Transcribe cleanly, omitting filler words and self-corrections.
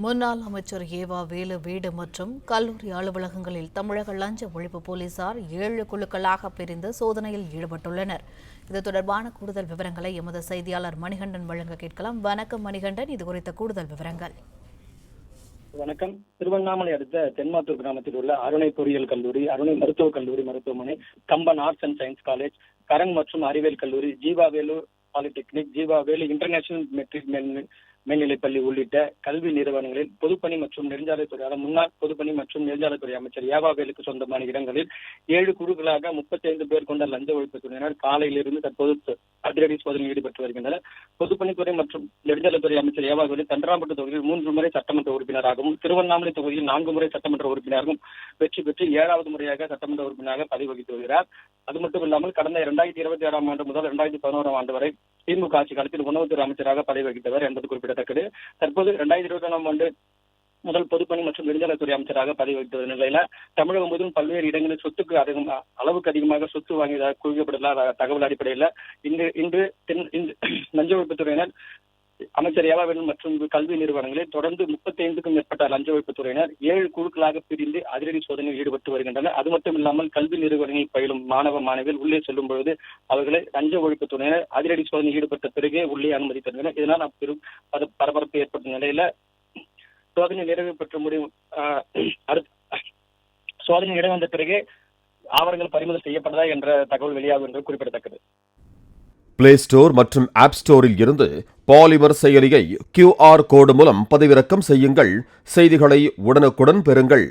முன்னாள் அமைச்சர் ஏவா வேலு வீடு மற்றும் கல்லூரி அலுவலகங்களில் தமிழக லஞ்ச ஒழிப்பு போலீசார் 7 குழுக்களாக பிரிந்து சோதனையில் ஈடுபட்டுள்ளனர். இது தொடர்பான கூடுதல் விவரங்களை எமது செய்தியாளர் மணிகண்டன் வழங்க கேட்கலாம். வணக்கம் மணிகண்டன், இது குறித்த கூடுதல் விவரங்கள். வணக்கம். திருவண்ணாமலை அடுத்த தென்மாத்தூர் கிராமத்தில் உள்ள அருணை பொறியியல் கல்லூரி, அருணை மருத்துவக் கல்லூரி மருத்துவமனை, Kamban arts and science college, கரங் மற்றும் அறிவியல் கல்லூரி, Jeevavelu polytechnic, Jeevavelu international matric மேல்நிலைப்பள்ளி உள்ளிட்ட கல்வி நிறுவனங்களில் பொதுப்பணி மற்றும் நெடுஞ்சாலைத்துறை முன்னாள் பொதுப்பணி மற்றும் நெடுஞ்சாலைத்துறை அமைச்சர் ஏவாவேலுக்கு சொந்தமான இடங்களில் 7 குழுக்களாக 35 பேர் கொண்ட லஞ்ச ஒழிப்புத்துறையினர் காலையிலிருந்து தற்போது அதிரடி சோதனையில் ஈடுபட்டு வருகின்றனர். பொதுப்பணித்துறை மற்றும் நெடுஞ்சாலைத்துறை அமைச்சர் ஏவாவேலு தண்டராம்பட்டு தொகுதியில் 3 முறை சட்டமன்ற உறுப்பினராகவும், திருவண்ணாமலை தொகுதியில் 4 முறை சட்டமன்ற உறுப்பினராகவும் வெற்றி பெற்று 7வது முறையாக சட்டமன்ற உறுப்பினராக பதவி வகித்து வருகிறார். அது மட்டும் இல்லாமல் கடந்த 2026ஆம் ஆண்டு முதல் 2011ஆம் ஆண்டு வரை திமுக ஆட்சி காலத்தில் உணவுத்துறை அமைச்சராக பதவி வகித்தவர் என்பது குறிப்பிடத்தக்கது. தற்போது 2021ஆம் ஆண்டு முதல் பொதுப்பணி மற்றும் நெடுஞ்சாலைத்துறை அமைச்சராக பதவி வகித்த நிலையில தமிழகம் முழுவதும் பல்வேறு இடங்களில் சொத்துக்கு அளவுக்கு அதிகமாக சொத்து வாங்கியதாக குவிக்கப்பட்டுள்ள தகவல் அடிப்படையில் இன்று லஞ்ச ஒழிப்புத்துறையினர் அமைச்சர் ஏவாவேலு மற்றும் கல்வி நிறுவனங்களில் தொடர்ந்து 35க்கும் மேற்பட்ட லஞ்ச ஒழிப்புத்துறையினர் 7 குழுக்களாக பிரிந்து அதிரடி சோதனையில் ஈடுபட்டு வருகின்றனர். அது மட்டும் இல்லாமல் கல்வி நிறுவனங்களில் பயிலும் மாணவ மாணவிகள் உள்ளே செல்லும் பொழுது அவர்களை லஞ்ச ஒழிப்புத்துறையினர் அதிரடி சோதனையில் ஈடுபட்ட பிறகே உள்ளே அனுமதித்தனர். இதனால் பெரும் பரபரப்பு ஏற்பட்ட நிலையில சோதனை நிறைவு பெற்ற முடியும் சோதனை நிறைவந்த பிறகே ஆவணங்கள் பறிமுதல் செய்யப்பட்டதா என்ற தகவல் வெளியாகும் என்று குறிப்பிடத்தக்கது. பிளே ஸ்டோர் மற்றும் ஆப் ஸ்டோரில் இருந்து பாலிமர் செயலியை QR கோடு மூலம் பதிவிறக்கம் செய்யுங்கள். செய்திகளை உடனுக்குடன் பெறுங்கள்.